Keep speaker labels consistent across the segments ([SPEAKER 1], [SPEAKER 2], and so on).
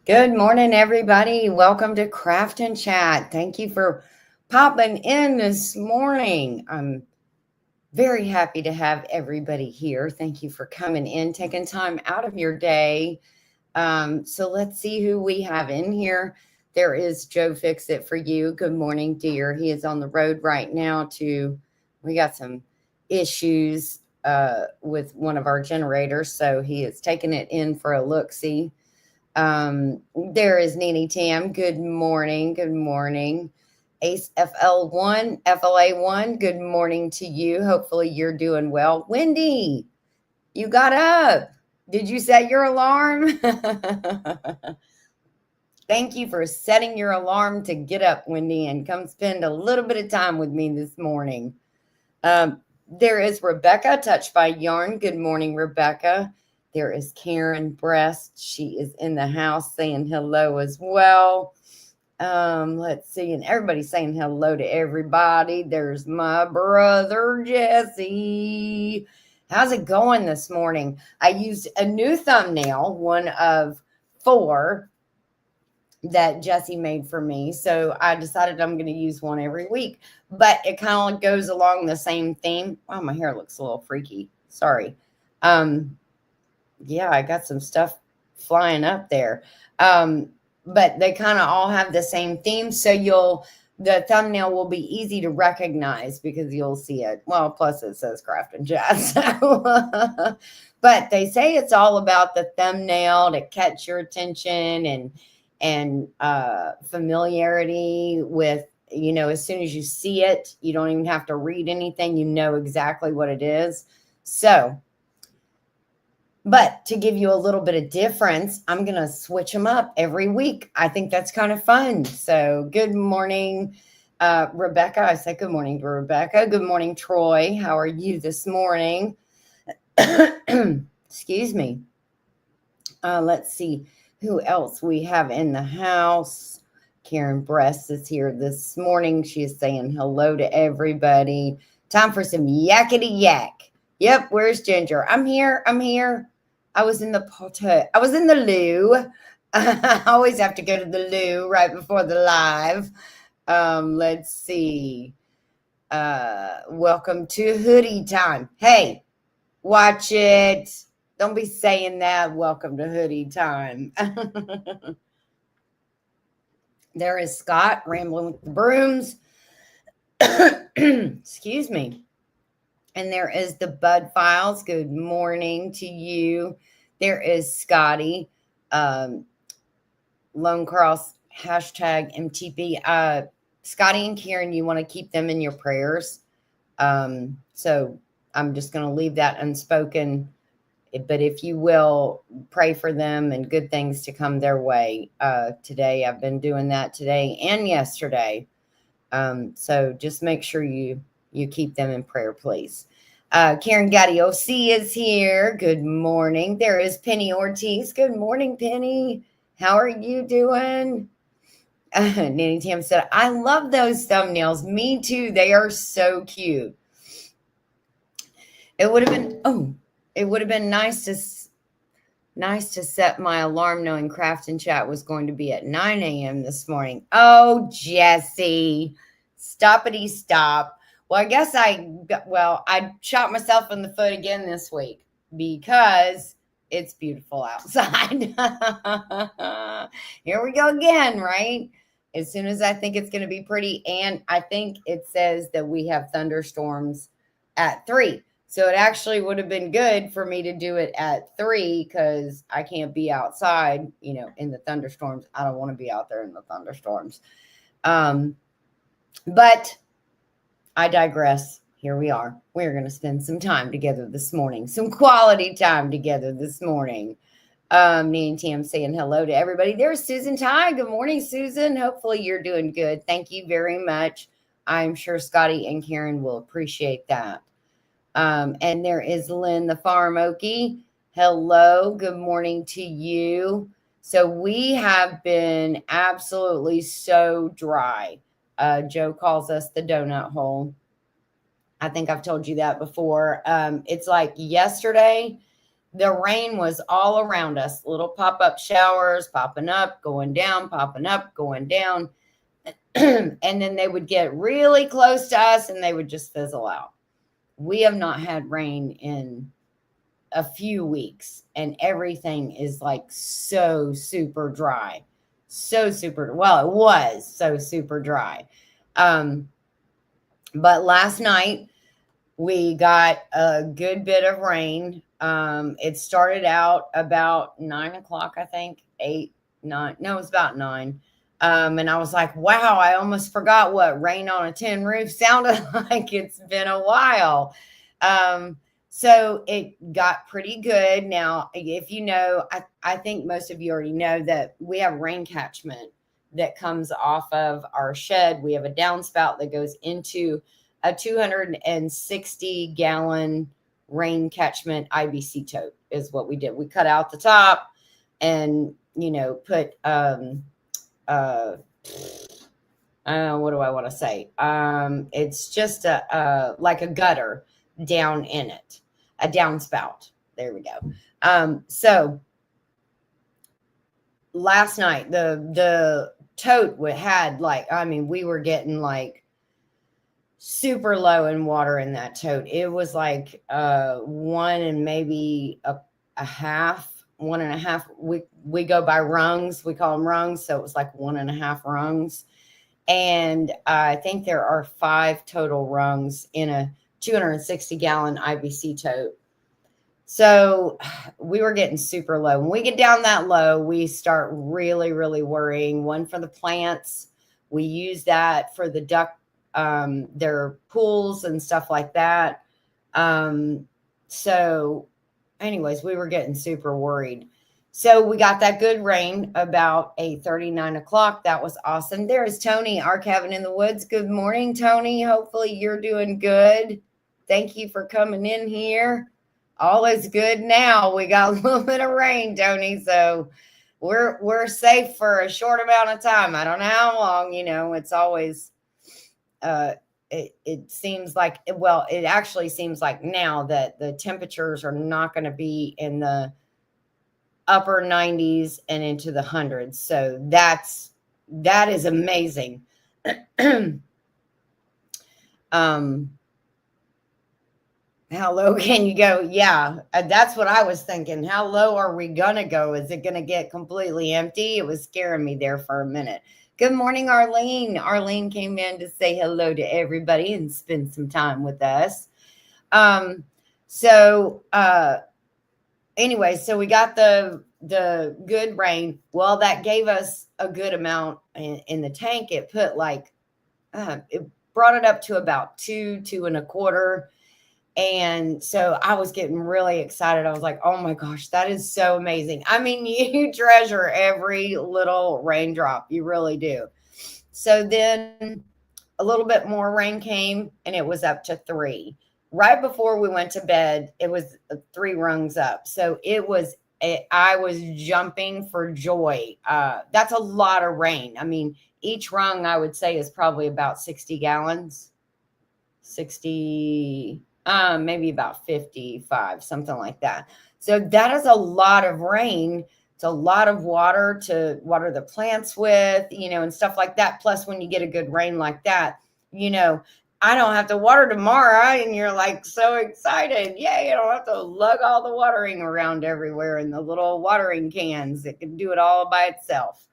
[SPEAKER 1] Good morning, everybody. Welcome to Craft and Chat. Thank you for popping in this morning. I'm very happy to have everybody here. Thank you for coming in, taking time out of your day. So let's see who we have in here. There is Joe Fix It for You. Good morning, dear. He is on the road right now we got some issues with one of our generators, so he is taking it in for a look-see. There is Nene Tam. Good morning. Good morning. Ace FL1, FLA1. Good morning to you. Hopefully you're doing well. Wendy, you got up. Did you set your alarm? Thank you for setting your alarm to get up, Wendy, and come spend a little bit of time with me this morning. There is Rebecca, Touched by Yarn. Good morning, Rebecca. There is Karen Breast. She is in the house saying hello as well. Let's see. And everybody's saying hello to everybody. There's my brother, Jesse. How's it going this morning? I used a new thumbnail, one of 4 that Jesse made for me. So I decided I'm going to use one every week, but it kind of goes along the same theme. Wow, my hair looks a little freaky. Sorry. Yeah, I got some stuff flying up there. But they kind of all have the same theme. So the thumbnail will be easy to recognize because you'll see it. Well, plus it says Craft and Jazz. But they say it's all about the thumbnail to catch your attention and familiarity with, as soon as you see it, you don't even have to read anything. You know exactly what it is. But to give you a little bit of difference, I'm going to switch them up every week. I think that's kind of fun. So good morning, Rebecca. I said good morning to Rebecca. Good morning, Troy. How are you this morning? Excuse me. Let's see who else we have in the house. Karen Breast is here this morning. She is saying hello to everybody. Time for some Yakity Yak. Yep, where's Ginger? I'm here. I was in the loo. I always have to go to the loo right before the live. Let's see. Welcome to hoodie time. Hey, watch it. Don't be saying that. Welcome to hoodie time. There is Scott rambling with the brooms. Excuse me. And there is the Bud Files. Good morning to you. There is Scotty. Lone Cross, hashtag MTP. Scotty and Karen, you want to keep them in your prayers. So I'm just going to leave that unspoken. But if you will, pray for them and good things to come their way. Today, I've been doing that today and yesterday. So just make sure you keep them in prayer, please. Karen Gatti OC is here. Good morning. There is Penny Ortiz. Good morning, Penny. How are you doing? Nanny Tam said, I love those thumbnails. Me too. They are so cute. It would have been nice to set my alarm knowing Craft and Chat was going to be at 9 a.m. this morning. Oh, Jesse, stoppity stop. Well, I guess I shot myself in the foot again this week because it's beautiful outside. Here we go again, right? As soon as I think it's going to be pretty, and I think it says that we have thunderstorms at 3. So it actually would have been good for me to do it at 3 because I can't be outside, in the thunderstorms. I don't want to be out there in the thunderstorms. But I digress. Here we are. We're going to spend some time together this morning, some quality time together this morning. Me and Tam saying hello to everybody. There's Susan Ty. Good morning, Susan. Hopefully you're doing good. Thank you very much. I'm sure Scotty and Karen will appreciate that. And there is Lynn, the Farm Okie. Hello. Good morning to you. So we have been absolutely so dry. Joe calls us the donut hole. I think I've told you that before. It's like yesterday, the rain was all around us, little pop-up showers popping up, going down, popping up, going down. And then they would get really close to us and they would just fizzle out. We have not had rain in a few weeks and everything is like so super dry. So super, well, it was so super dry. Um, but last night we got a good bit of rain. It started out about 9 o'clock, I think, 8, 9. No, it was about 9. And I was like, wow, I almost forgot what rain on a tin roof sounded like. It's been a while. Um, so it got pretty good. Now, if you know, I think most of you already know that we have rain catchment that comes off of our shed. We have a downspout that goes into a 260-gallon rain catchment IBC tote is what we did. We cut out the top and, put, what do I want to say? It's just like a gutter down in it, a downspout. There we go. So last night, the tote had we were getting like super low in water in that tote. It was like one and maybe a half, 1.5. We go by rungs. We call them rungs. So it was like 1.5 rungs. And I think there are 5 total rungs in a 260-gallon IBC tote. So we were getting super low. When we get down that low, we start really, really worrying. One, for the plants. We use that for the duck, their pools and stuff like that. So anyways, we were getting super worried. So we got that good rain about 8:30, 9 o'clock. That was awesome. There is Tony, our cabin in the woods. Good morning, Tony. Hopefully you're doing good. Thank you for coming in here. All is good now. We got a little bit of rain, Tony. So we're safe for a short amount of time. I don't know how long, it's always it seems like, well, it actually seems like now that the temperatures are not going to be in the upper 90s and into the hundreds. So that is amazing. How low can you go? Yeah, that's what I was thinking. How low are we going to go? Is it going to get completely empty? It was scaring me there for a minute. Good morning, Arlene. Arlene came in to say hello to everybody and spend some time with us. Anyway, so we got the good rain. Well, that gave us a good amount in the tank. It put it brought it up to about 2.25. And so I was getting really excited. I was like, oh my gosh, that is so amazing. I mean, you treasure every little raindrop. You really do. So then a little bit more rain came and it was up to 3. Right before we went to bed, it was 3 rungs up. So I was jumping for joy. That's a lot of rain. I mean, each rung I would say is probably about 60 gallons, 60, maybe about 55, something like that. So that is a lot of rain. It's a lot of water to water the plants with, and stuff like that. Plus, when you get a good rain like that, I don't have to water tomorrow. And you're like so excited. Yay, I don't have to lug all the watering around everywhere in the little watering cans. It can do it all by itself.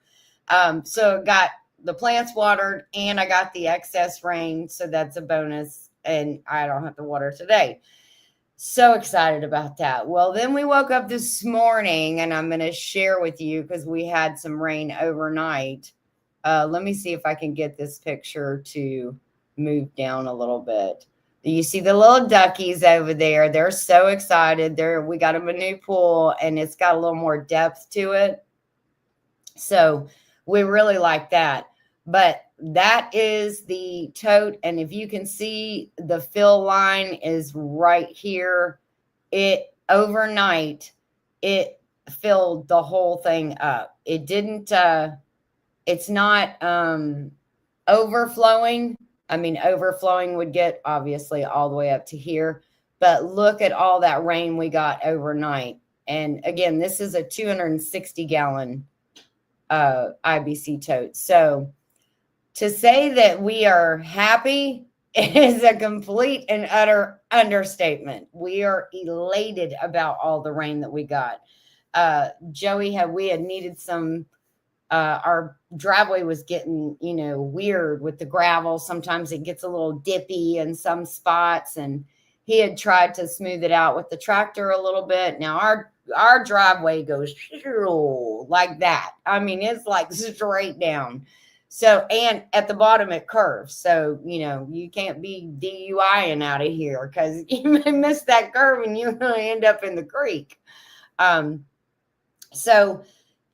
[SPEAKER 1] So I got the plants watered and I got the excess rain. So that's a bonus. And I don't have to water today. So excited about that. Well, then we woke up this morning and I'm going to share with you because we had some rain overnight. Let me see if I can get this picture to move down a little bit. You see the little duckies over there. They're so excited. We got them a new pool and it's got a little more depth to it. So we really like that. But that is the tote. And if you can see, the fill line is right here. Overnight, it filled the whole thing up. It didn't, it's not overflowing. I mean, overflowing would get obviously all the way up to here. But look at all that rain we got overnight. And again, this is a 260 gallon IBC tote. So to say that we are happy is a complete and utter understatement. We are elated about all the rain that we got. We had needed some. Our driveway was getting, weird with the gravel. Sometimes it gets a little dippy in some spots, and he had tried to smooth it out with the tractor a little bit. Now our driveway goes like that. I mean, it's like straight down. So, and at the bottom it curves. So, you can't be DUIing out of here because you may miss that curve and you're going to end up in the creek. So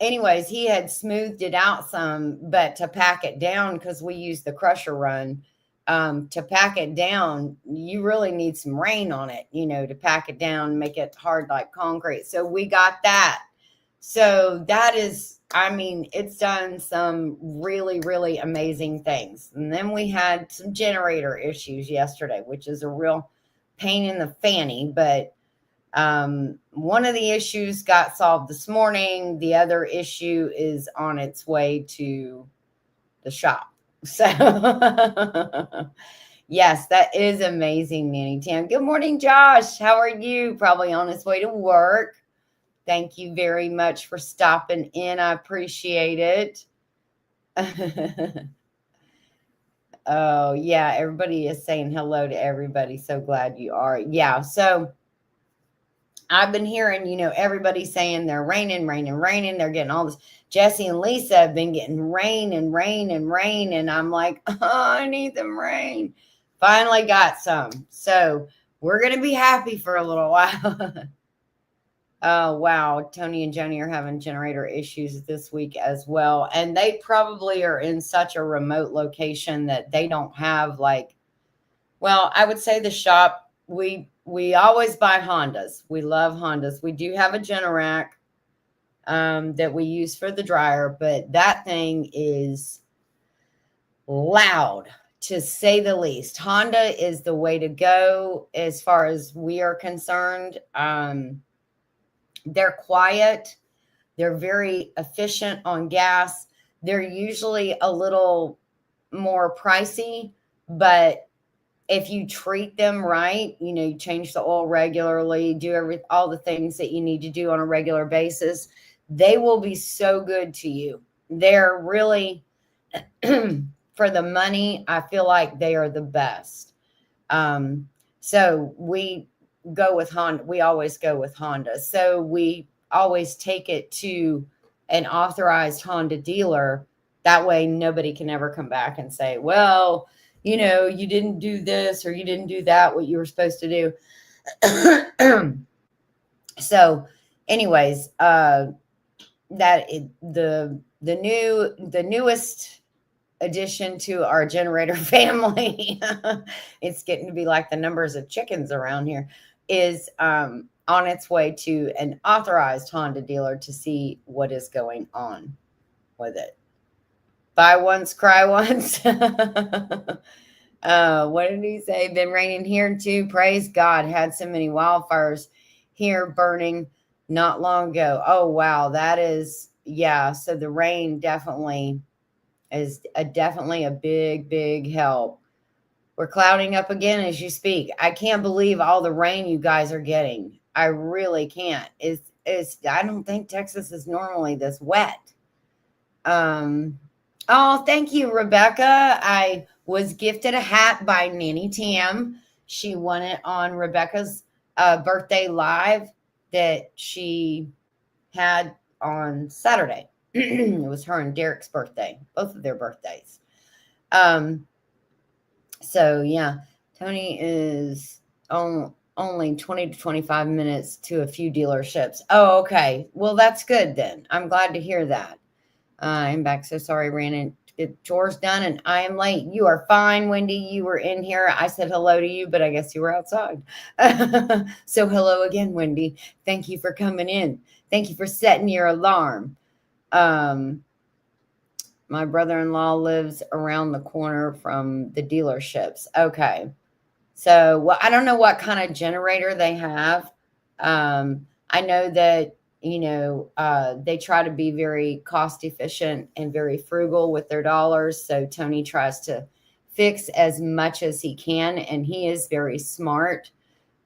[SPEAKER 1] anyways, he had smoothed it out some, but to pack it down, because we use the crusher run, to pack it down, you really need some rain on it, to pack it down, make it hard like concrete. So we got that. So that is, I mean, it's done some really, really amazing things. And then we had some generator issues yesterday, which is a real pain in the fanny, but one of the issues got solved this morning. The other issue is on its way to the shop. So, yes, that is amazing, Nanny Tam. Good morning, Josh. How are you? Probably on his way to work. Thank you very much for stopping in. I appreciate it. Oh, yeah. Everybody is saying hello to everybody. So glad you are. Yeah. So, I've been hearing, everybody saying they're raining. They're getting all this. Jesse and Lisa have been getting rain. And I'm like, oh, I need some rain. Finally got some. So we're going to be happy for a little while. Oh, wow. Tony and Joni are having generator issues this week as well. And they probably are in such a remote location that they don't have I would say the shop, we always buy Hondas. We love Hondas. We do have a Generac that we use for the dryer, but that thing is loud, to say the least. Honda is the way to go as far as we are concerned. They're quiet. They're very efficient on gas. They're usually a little more pricey, but if you treat them right, you change the oil regularly, do all the things that you need to do on a regular basis, they will be so good to you. They're really, for the money, I feel like they are the best. So we go with Honda. We always go with Honda. So we always take it to an authorized Honda dealer. That way nobody can ever come back and say, well, you didn't do this or you didn't do that, what you were supposed to do. So anyways, the newest addition to our generator family, it's getting to be like the numbers of chickens around here, is on its way to an authorized Honda dealer to see what is going on with it. Buy once, cry once. What did he say? Been raining here too. Praise God. Had so many wildfires here burning not long ago. Oh, wow. That is, yeah. So the rain definitely is definitely a big, big help. We're clouding up again as you speak. I can't believe all the rain you guys are getting. I really can't. I don't think Texas is normally this wet. Oh, thank you, Rebecca. I was gifted a hat by Nanny Tam. She won it on Rebecca's birthday live that she had on Saturday. It was her and Derek's birthday, both of their birthdays. So yeah, Tony is only 20 to 25 minutes to a few dealerships. Oh, okay. Well, that's good then. I'm glad to hear that. I'm back. So sorry, ran in to get chores done and I am late. You are fine, Wendy. You were in here. I said hello to you, but I guess you were outside. So hello again, Wendy. Thank you for coming in. Thank you for setting your alarm. My brother-in-law lives around the corner from the dealerships. Okay. So, well, I don't know what kind of generator they have. I know that, they try to be very cost efficient and very frugal with their dollars. So Tony tries to fix as much as he can, and he is very smart.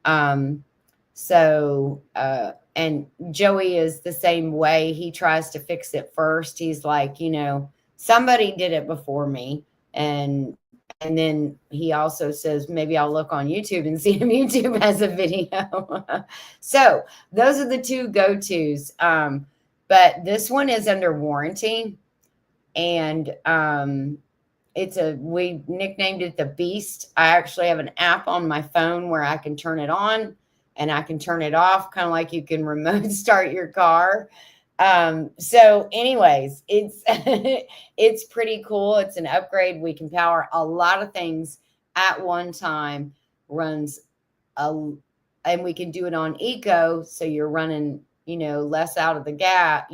[SPEAKER 1] Um, and Joey is the same way. He tries to fix it first. He's like, somebody did it before me. And then he also says, maybe I'll look on YouTube and see if YouTube has a video. So those are the two go-tos. But this one is under warranty. And we nicknamed it the Beast. I actually have an app on my phone where I can turn it on and I can turn it off, kind of like you can remote start your car. So anyways, it's it's pretty cool. It's an upgrade. We can power a lot of things at one time, runs a and we can do it on eco, so you're running, less out of the gas,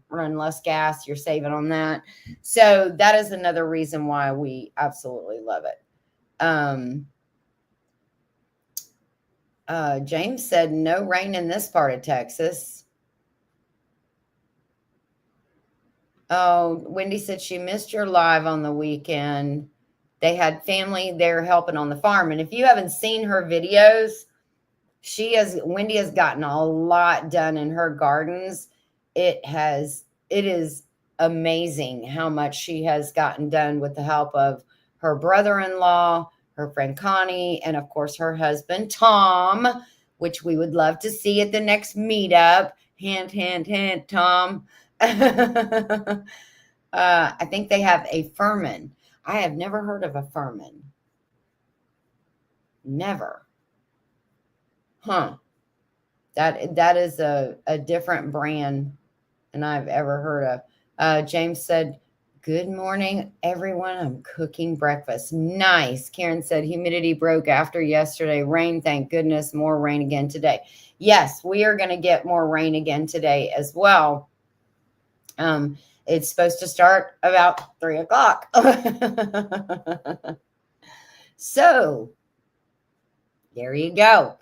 [SPEAKER 1] run less gas, you're saving on that. So that is another reason why we absolutely love it. James said no rain in this part of Texas. Oh, Wendy said she missed your live on the weekend. They had family there helping on the farm. And if you haven't seen her videos, Wendy has gotten a lot done in her gardens. It is amazing how much she has gotten done with the help of her brother-in-law, her friend Connie, and of course her husband Tom, which we would love to see at the next meetup. Hint, hint, hint, Tom. I think they have a Furman. I have never heard of a Furman. Never. Huh. That is a different brand than I've ever heard of. James said, good morning, everyone. I'm cooking breakfast. Nice. Karen said, humidity broke after yesterday. Rain, thank goodness. More rain again today. Yes, we are going to get more rain again today as well. It's supposed to start about 3:00. So there you go.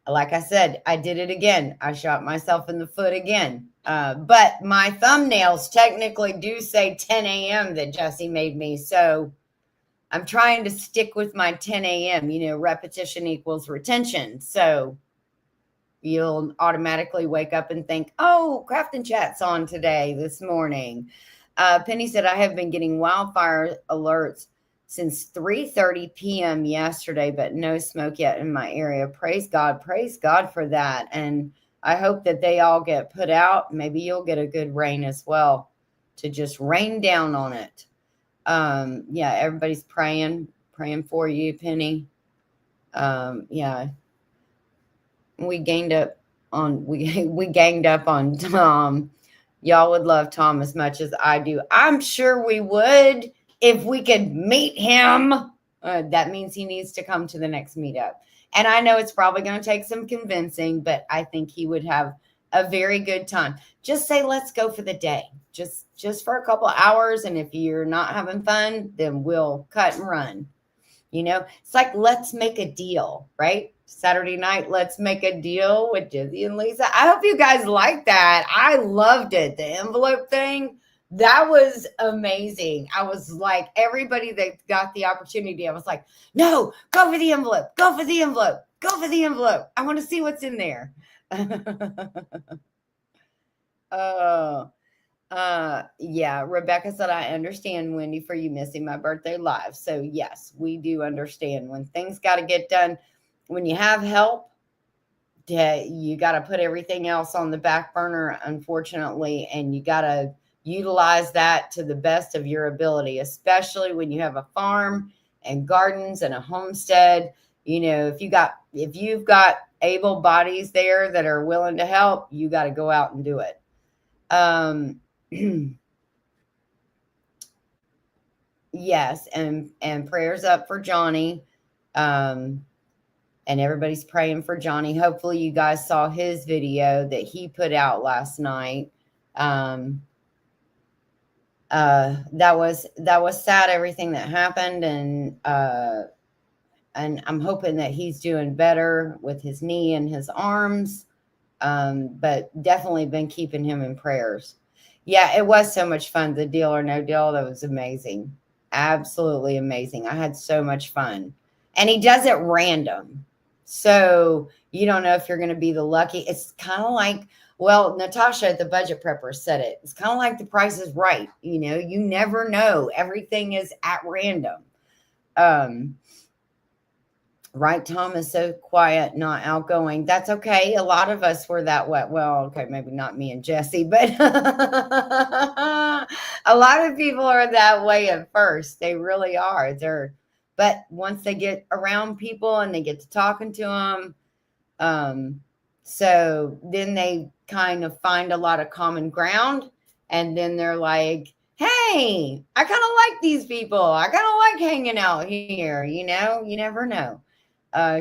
[SPEAKER 1] Like I said, I did it again. I shot myself in the foot again. But my thumbnails technically do say 10 a.m. that Jesse made me. So I'm trying to stick with my 10 a.m. Repetition equals retention. So you'll automatically wake up and think, oh, Craft and Chat's on today, this morning. Penny said, I have been getting wildfire alerts since 3:30 p.m. yesterday, but no smoke yet in my area. Praise God for that. And I hope that they all get put out. Maybe you'll get a good rain as well to just rain down on it. Yeah, everybody's praying for you, Penny. Yeah. We ganged up on Tom. Y'all would love Tom as much as I do. I'm sure we would if we could meet him. That means he needs to come to the next meetup. And I know it's probably going to take some convincing, but I think he would have a very good time. Just say, let's go for the day. Just for a couple hours. And if you're not having fun, then we'll cut and run. It's like, let's make a deal, right? Saturday night, let's make a deal with Jizzy and Lisa. I hope you guys like that. I loved it. The envelope thing, that was amazing. I was like, everybody that got the opportunity, I was like, no, go for the envelope. Go for the envelope. Go for the envelope. I want to see what's in there. Oh. Yeah, Rebecca said, I understand, Wendy, for you missing my birthday live. So yes, we do understand when things got to get done. When you have help, you got to put everything else on the back burner, unfortunately, and you got to utilize that to the best of your ability, especially when you have a farm and gardens and a homestead. If you've got able bodies there that are willing to help, you got to go out and do it. Yes, and prayers up for Johnny. And everybody's praying for Johnny. Hopefully you guys saw his video that he put out last night. That was sad, everything that happened, and I'm hoping that he's doing better with his knee and his arms. But definitely been keeping him in prayers. Yeah, it was so much fun. The Deal or No Deal, that was amazing. Absolutely amazing. I had so much fun. And he does it random. So you don't know if you're going to be the lucky. It's kind of like, well, Natasha, the budget prepper, said it. It's kind of like The Price is Right. You never know. Everything is at random. Um, Right, Tom is so quiet, not outgoing. That's okay. A lot of us were that way. Well, okay, maybe not me and Jesse, but a lot of people are that way at first. They really are. But once they get around people and they get to talking to them, um, so then they kind of find a lot of common ground, and then they're like, "Hey, I kind of like these people. I kind of like hanging out here." You never know.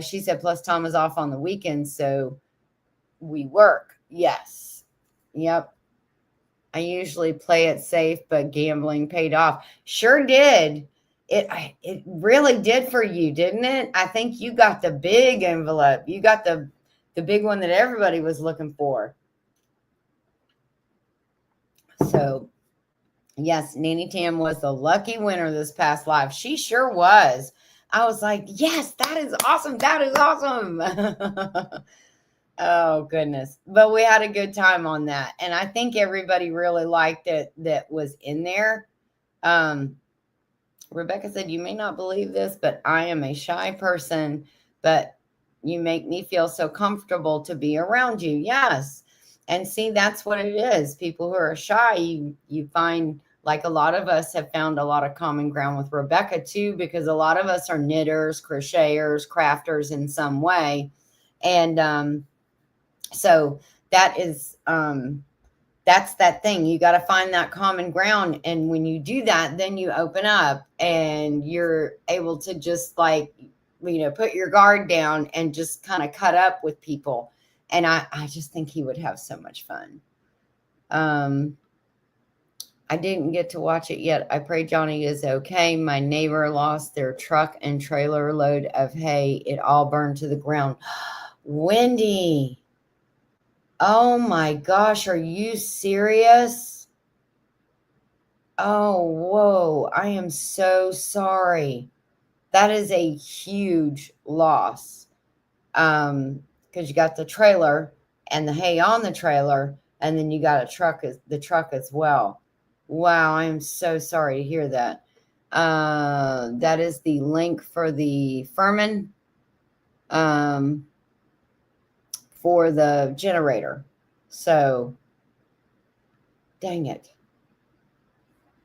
[SPEAKER 1] She said, plus Tom is off on the weekends, so we work. Yes. Yep. I usually play it safe, but gambling paid off. Sure did. It really did for you, didn't it? I think you got the big envelope. You got the big one that everybody was looking for. So, yes, Nanny Tam was the lucky winner this past live. She sure was. I was like, yes, that is awesome. That is awesome. Oh goodness. But we had a good time on that. And I think everybody really liked it that was in there. Um, Rebecca said, you may not believe this, but I am a shy person, but you make me feel so comfortable to be around you. Yes. And see, that's what it is. People who are shy, you find, like, a lot of us have found a lot of common ground with Rebecca too, because a lot of us are knitters, crocheters, crafters in some way. And so that is that's that thing. You got to find that common ground, and when you do that, then you open up and you're able to just, like, put your guard down and just kind of cut up with people. And I just think he would have so much fun. I didn't get to watch it yet. I pray Johnny is okay. My neighbor lost their truck and trailer load of hay. It all burned to the ground. Wendy, oh my gosh, are you serious? Oh, whoa. I am so sorry. That is a huge loss. Because you got the trailer and the hay on the trailer, and then you got the truck as well. Wow, I am so sorry to hear that. That is the link for the Furman, for the generator. So, dang it.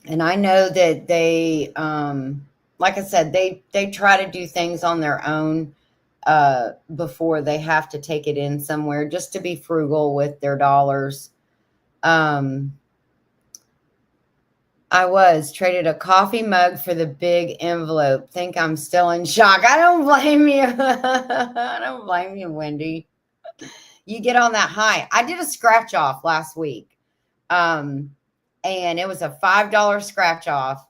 [SPEAKER 1] And I know that they, like I said, they try to do things on their own before they have to take it in somewhere, just to be frugal with their dollars. I was traded a coffee mug for the big envelope. Think I'm still in shock. I don't blame you. I don't blame you, Wendy. You get on that high. I did a scratch off last week. And it was a $5 scratch off.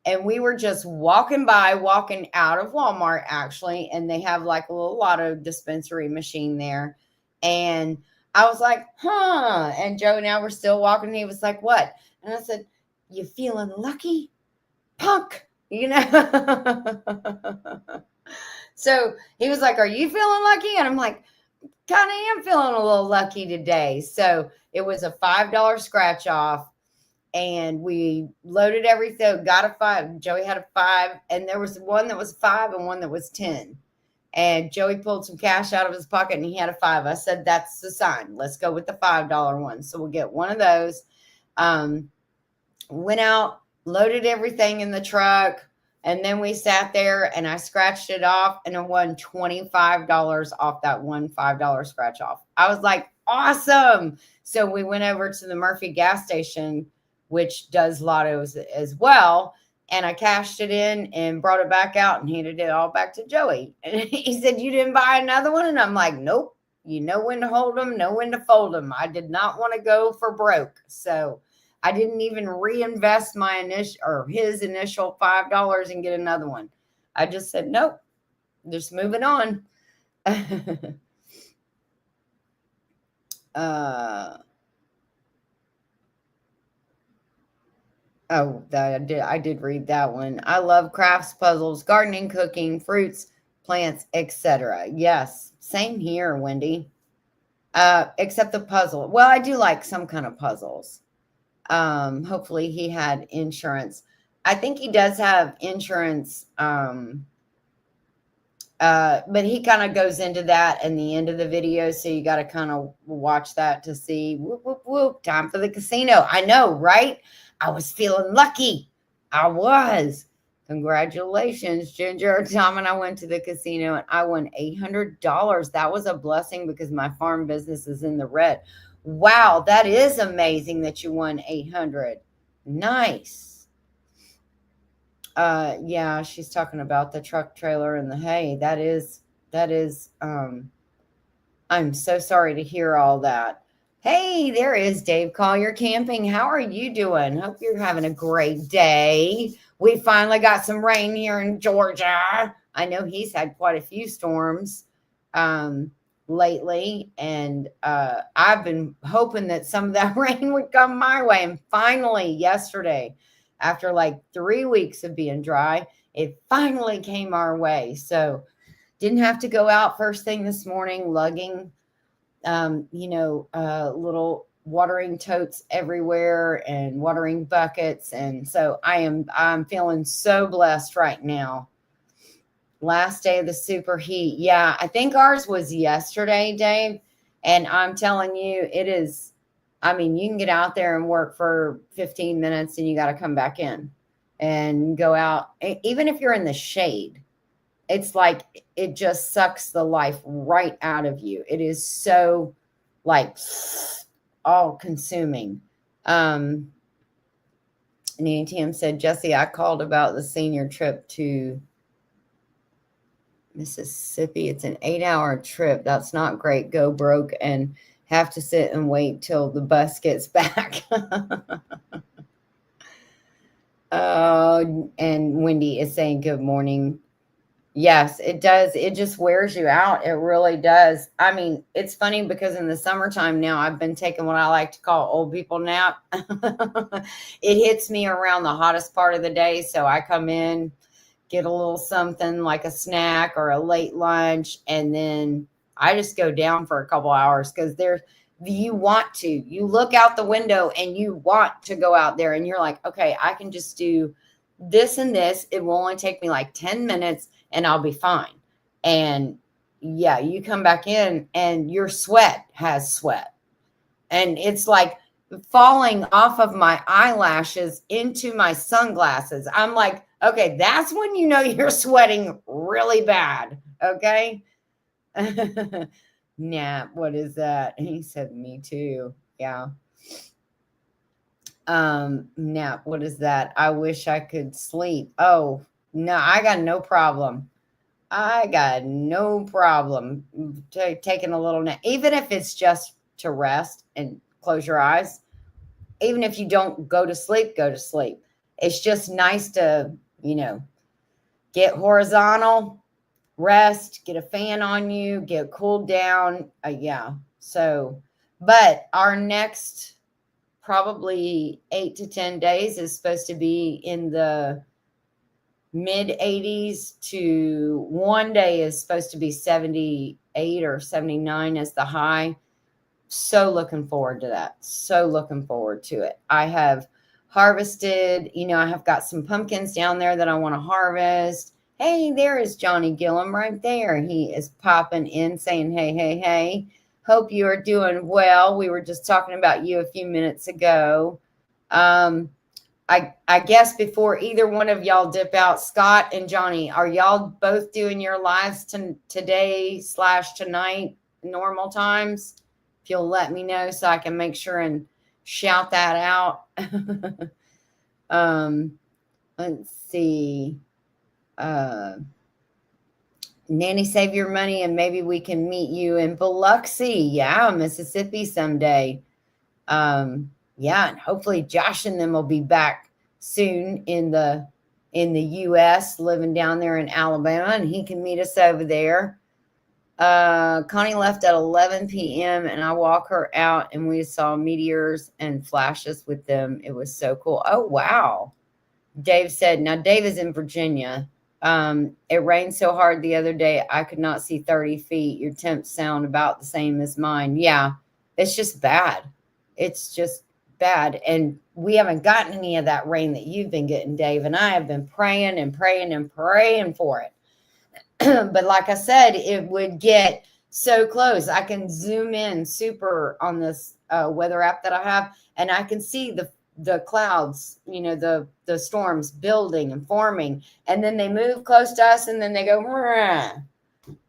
[SPEAKER 1] And we were just walking out of Walmart, actually. And they have like a little lotto dispensary machine there. And I was like, huh. And Joe and I were still walking. And he was like, what? And I said, you feeling lucky, punk? So he was like, are you feeling lucky? And I'm like, kind of am feeling a little lucky today. So it was a $5 scratch off. And we loaded everything, got a 5. Joey had a 5, and there was one that was 5 and one that was 10. And Joey pulled some cash out of his pocket, and he had a 5. I said, that's the sign. Let's go with the $5 one. So we'll get one of those. Went out, loaded everything in the truck, and then we sat there, and I scratched it off, and I won $25 off that one $5 scratch off. I was like, awesome. So we went over to the Murphy gas station, which does lottos as well. And I cashed it in and brought it back out and handed it all back to Joey. And he said, you didn't buy another one? And I'm like, nope. You know when to hold them, know when to fold them. I did not want to go for broke. So I didn't even reinvest his initial $5 and get another one. I just said, nope, just moving on. Uh, oh, I did read that one. I love crafts, puzzles, gardening, cooking, fruits, plants, etc. Yes, same here, Wendy. Except the puzzle. Well, I do like some kind of puzzles. Hopefully he had insurance. I think he does have insurance. But he kind of goes into that in the end of the video, so you got to kind of watch that to see. Whoop whoop whoop! Time for the casino. I know, right? I was feeling lucky. I was. Congratulations, Ginger. Tom and I went to the casino and I won $800. That was a blessing because my farm business is in the red. Wow, that is amazing that you won 800. Nice. Yeah, she's talking about the truck trailer and the hay. That is I'm so sorry to hear all that. Hey, there is Dave Collier Camping. How are you doing? Hope you're having a great day. We finally got some rain here in Georgia. I know he's had quite a few storms lately, and I've been hoping that some of that rain would come my way. And finally, yesterday, after like 3 weeks of being dry, it finally came our way. So didn't have to go out first thing this morning lugging little watering totes everywhere and watering buckets. And so I'm feeling so blessed right now. Last day of the super heat. Yeah, I think ours was yesterday, Dave. And I'm telling you, it is. I mean, you can get out there and work for 15 minutes and you got to come back in and go out. Even if you're in the shade, it's like it just sucks the life right out of you. It is so like all consuming. And ATM said, Jesse, I called about the senior trip to Mississippi. It's an 8-hour trip. That's not great. Go broke and have to sit and wait till the bus gets back. And Wendy is saying good morning. Yes, it does. It just wears you out. It really does. I mean, it's funny because in the summertime now, I've been taking what I like to call old people nap. It hits me around the hottest part of the day. So I come in, get a little something like a snack or a late lunch, and then I just go down for a couple hours because you look out the window and you want to go out there and you're like, okay, I can just do this and this. It will only take me like 10 minutes and I'll be fine. And yeah, you come back in and your sweat has sweat. And it's like falling off of my eyelashes into my sunglasses. I'm like, okay, that's when you know you're sweating really bad. Okay. Nap, what is that? He said, me too. Yeah. Nap, what is that? I wish I could sleep. Oh, no, I got no problem. I got no problem taking a little nap, even if it's just to rest and close your eyes. Even if you don't go to sleep, go to sleep. It's just nice to, get horizontal, rest, get a fan on you, get cooled down. Yeah. So, but our next probably 8 to 10 days is supposed to be in the mid 80s to one day is supposed to be 78 or 79 as the high. So looking forward to that. So looking forward to it. I have harvested, I have got some pumpkins down there that I want to harvest. Hey, there is Johnny Gillum right there. He is popping in saying, hey, hey, hey. Hope you are doing well. We were just talking about you a few minutes ago. I guess before either one of y'all dip out, Scott and Johnny, are y'all both doing your lives today/tonight normal times? If you'll let me know so I can make sure and shout that out. Let's see. Nanny, save your money and maybe we can meet you in Biloxi. Yeah, Mississippi someday. Yeah, and hopefully Josh and them will be back soon in the US, living down there in Alabama, and he can meet us over there. Connie left at 11 p.m. and I walk her out and we saw meteors and flashes with them. It was so cool. Oh, wow. Dave said, now Dave is in Virginia. It rained so hard the other day, I could not see 30 feet. Your temps sound about the same as mine. Yeah, it's just bad. It's just bad. And we haven't gotten any of that rain that you've been getting, Dave. And I have been praying and praying and praying for it. But like I said, it would get so close. I can zoom in super on this weather app that I have, and I can see the clouds, the storms building and forming, and then they move close to us, and then they go,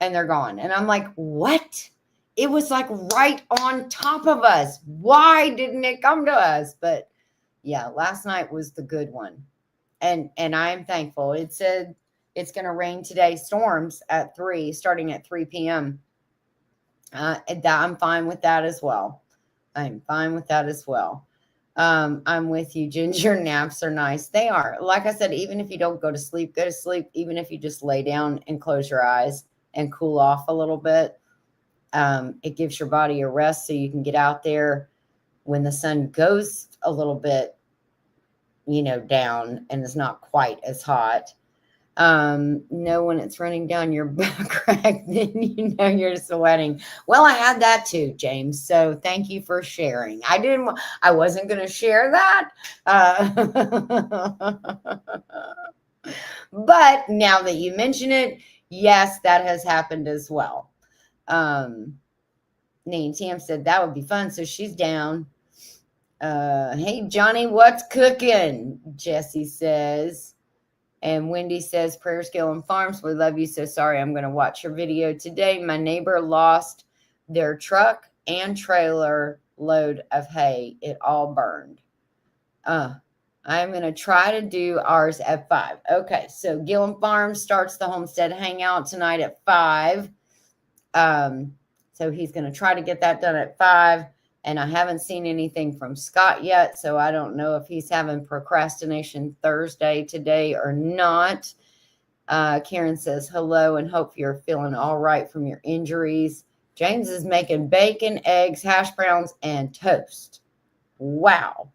[SPEAKER 1] and they're gone. And I'm like, what? It was like right on top of us. Why didn't it come to us? But yeah, last night was the good one, and I'm thankful. It said it's going to rain today, storms at 3, starting at 3 p.m. I'm fine with that as well. I'm fine with that as well. I'm with you. Ginger naps are nice. They are. Like I said, even if you don't go to sleep, go to sleep. Even if you just lay down and close your eyes and cool off a little bit, it gives your body a rest so you can get out there when the sun goes a little bit, down and it's not quite as hot. Know when it's running down your back crack, then you're sweating. Well, I had that too, James. So thank you for sharing. I wasn't going to share that. But now that you mention it, yes, that has happened as well. Nene Tam said that would be fun. So she's down. Hey, Johnny, what's cooking? Jesse says. And Wendy says, Prayers, Gillen Farms, we love you. So sorry, I'm going to watch your video today. My neighbor lost their truck and trailer load of hay. It all burned. I'm going to try to do ours at 5. Okay, so Gillen Farms starts the Homestead Hangout tonight at 5. So he's going to try to get that done at 5. And I haven't seen anything from Scott yet, so I don't know if he's having procrastination Thursday today or not. Karen says hello and hope you're feeling all right from your injuries. James is making bacon, eggs, hash browns, and toast. Wow.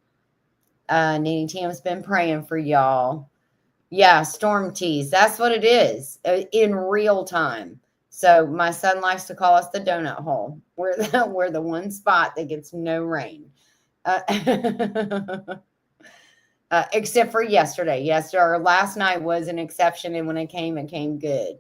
[SPEAKER 1] Nene Tam's been praying for y'all. Yeah, storm teas. That's what it is in real time. So my son likes to call us the donut hole. We're the one spot that gets no rain. Except for yesterday. Or last night was an exception, and when it came good.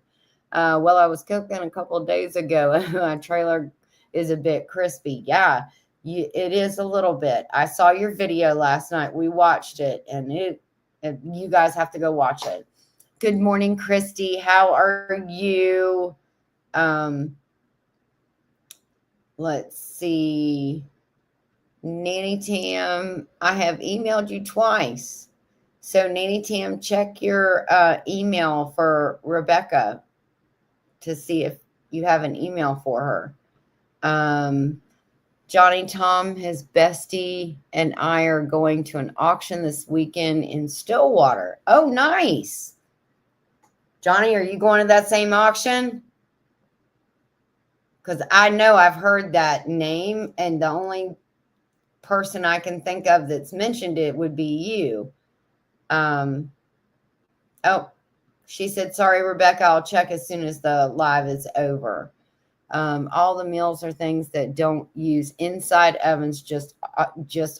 [SPEAKER 1] Well, I was cooking a couple of days ago. My trailer is a bit crispy. Yeah, it is a little bit. I saw your video last night. We watched it, and you guys have to go watch it. Good morning, Christy. How are you? Let's see. Nanny Tam, I have emailed you twice. So Nanny Tam, check your email for Rebecca to see if you have an email for her. Johnny Tom, his bestie, and I are going to an auction this weekend in Stillwater. Oh, nice. Johnny, are you going to that same auction? Because I know I've heard that name, and the only person I can think of that's mentioned it would be you. Oh, she said, sorry, Rebecca, I'll check as soon as the live is over. All the meals are things that don't use inside ovens, just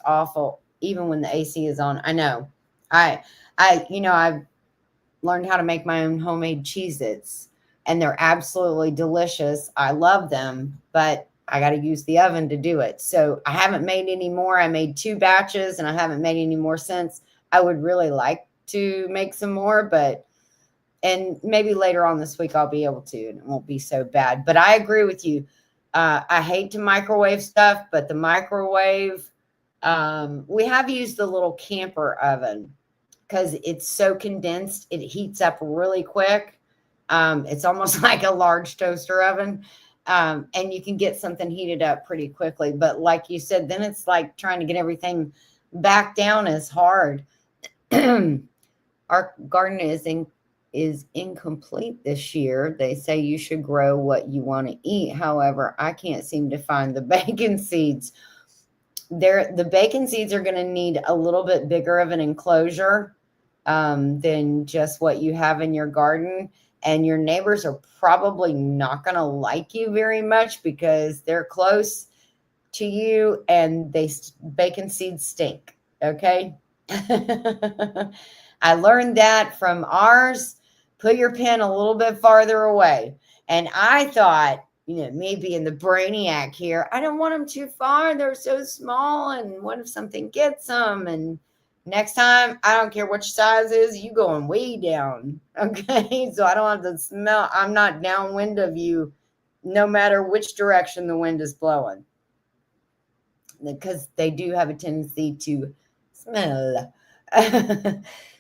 [SPEAKER 1] awful, even when the AC is on. I know. I've learned how to make my own homemade Cheez-Its, and they're absolutely delicious. I love them, but I got to use the oven to do it. So I haven't made any more. I made 2 batches, and I haven't made any more since. I would really like to make some more, and maybe later on this week I'll be able to, and it won't be so bad. But I agree with you. I hate to microwave stuff, but the microwave, we have used the little camper oven because it's so condensed. It heats up really quick. It's almost like a large toaster oven. And you can get something heated up pretty quickly. But like you said, then it's like trying to get everything back down is hard. Our garden is in is incomplete this year. They say you should grow what you want to eat. However, I can't seem to find the bacon seeds. The bacon seeds are going to need a little bit bigger of an enclosure than just what you have in your garden. And your neighbors are probably not going to like you very much because they're close to you and bacon seeds stink. Okay. I learned that from ours. Put your pen a little bit farther away. And I thought, me being the brainiac here, I don't want them too far. They're so small. And what if something gets them? And next time, I don't care which size is, you going way down. Okay. So I don't have to smell. I'm not downwind of you no matter which direction the wind is blowing. Because they do have a tendency to smell.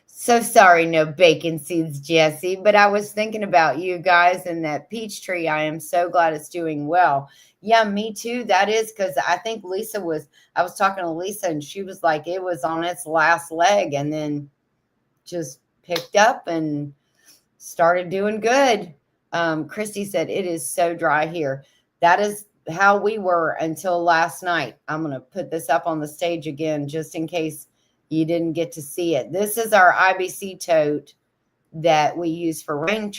[SPEAKER 1] So sorry, no bacon seeds, Jesse, but I was thinking about you guys and that peach tree. I am so glad it's doing well. Yeah, me too. That is because I think I was talking to Lisa and she was like, it was on its last leg and then just picked up and started doing good. Christy said, it is so dry here. That is how we were until last night. I'm going to put this up on the stage again, just in case you didn't get to see it. This is our IBC tote that we use for rain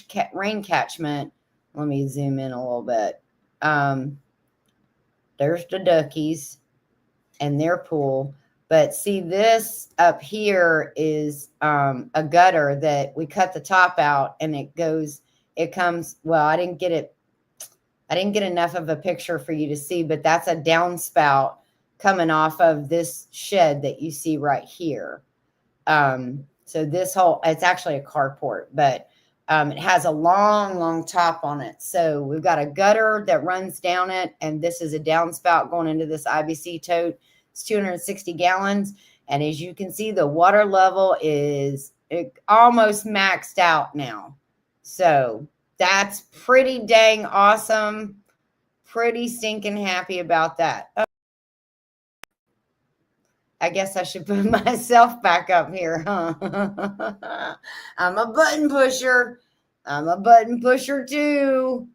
[SPEAKER 1] catchment. Let me zoom in a little bit. There's the duckies and their pool. But see, this up here is a gutter that we cut the top out and it comes, well, I didn't get enough of a picture for you to see, but that's a downspout coming off of this shed that you see right here. So it's actually a carport, but it has a long, long top on it. So we've got a gutter that runs down it, and this is a downspout going into this IBC tote. It's 260 gallons. And as you can see, the water level is almost maxed out now. So that's pretty dang awesome. Pretty stinking happy about that. I guess I should put myself back up here, huh? I'm a button pusher. I'm a button pusher too.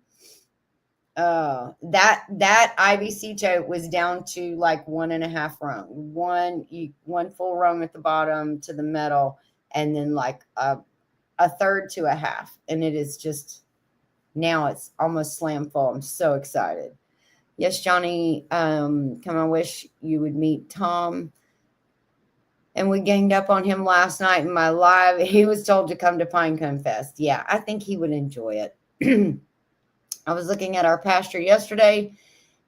[SPEAKER 1] That IBC tote was down to like 1.5 rung, one full rung at the bottom to the metal, and then like a third to a half, and it is just now it's almost slam full. I'm so excited. Yes, Johnny, come on, wish you would meet Tom. And we ganged up on him last night in my live. He was told to come to Pinecone Fest. Yeah, I think he would enjoy it. I was looking at our pasture yesterday,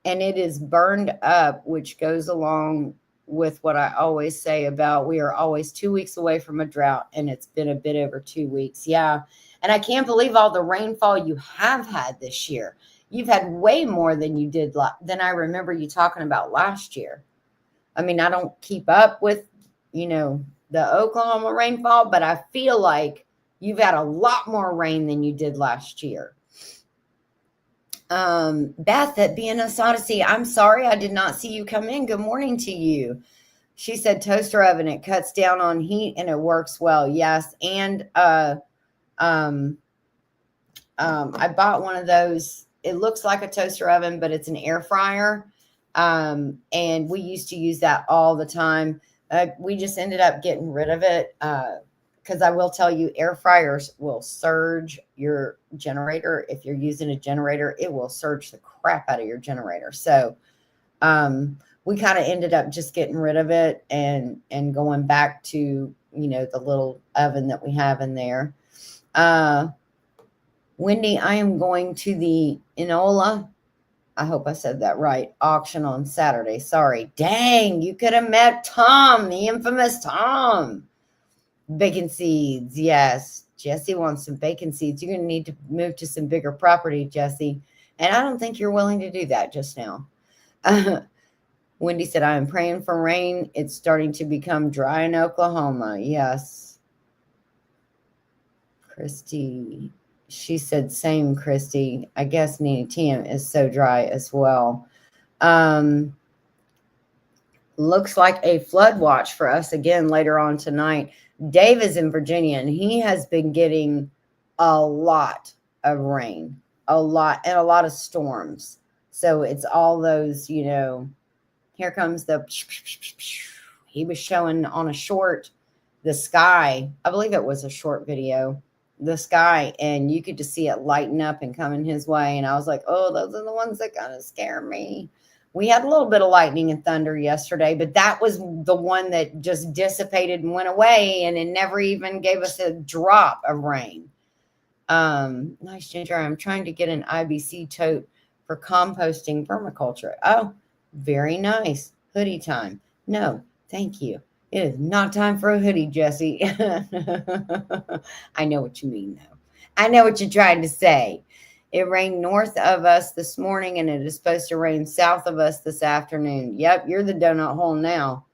[SPEAKER 1] and it is burned up, which goes along with what I always say about we are always 2 weeks away from a drought, and it's been a bit over 2 weeks. Yeah, and I can't believe all the rainfall you have had this year. You've had way more than you did than I remember you talking about last year. I mean, I don't keep up with the Oklahoma rainfall, but I feel like you've had a lot more rain than you did last year. Beth at BNS Odyssey, I'm sorry I did not see you come in. Good morning to you. She said toaster oven, it cuts down on heat and it works well. Yes. And I bought one of those. It looks like a toaster oven, but it's an air fryer. And we used to use that all the time. We just ended up getting rid of it because I will tell you, air fryers will surge your generator. If you're using a generator, it will surge the crap out of your generator. So we kind of ended up just getting rid of it and going back to, the little oven that we have in there. Wendy, I am going to the Enola, I hope I said that right, auction on Saturday. Sorry. Dang, you could have met Tom, the infamous Tom. Bacon seeds, yes. Jesse wants some bacon seeds. You're going to need to move to some bigger property, Jesse. And I don't think you're willing to do that just now. Wendy said, I am praying for rain. It's starting to become dry in Oklahoma. Yes. Christy, she said, same, Christy. I guess Nina Tim is so dry as well. Looks like a flood watch for us again later on tonight. Dave is in Virginia, and he has been getting a lot of rain, a lot, and a lot of storms. So it's all those, here comes he was showing on a short, the sky. I believe it was a short video, the sky, and you could just see it lighten up and coming his way. And I was like, oh, those are the ones that kind of scare me. We had a little bit of lightning and thunder yesterday, but that was the one that just dissipated and went away, and it never even gave us a drop of rain. Nice, Ginger. I'm trying to get an IBC tote for composting permaculture. Oh, very nice. Hoodie time. No, thank you. It is not time for a hoodie, Jesse. I know what you mean, though. I know what you're trying to say. It rained north of us this morning, and it is supposed to rain south of us this afternoon. Yep, you're the donut hole now.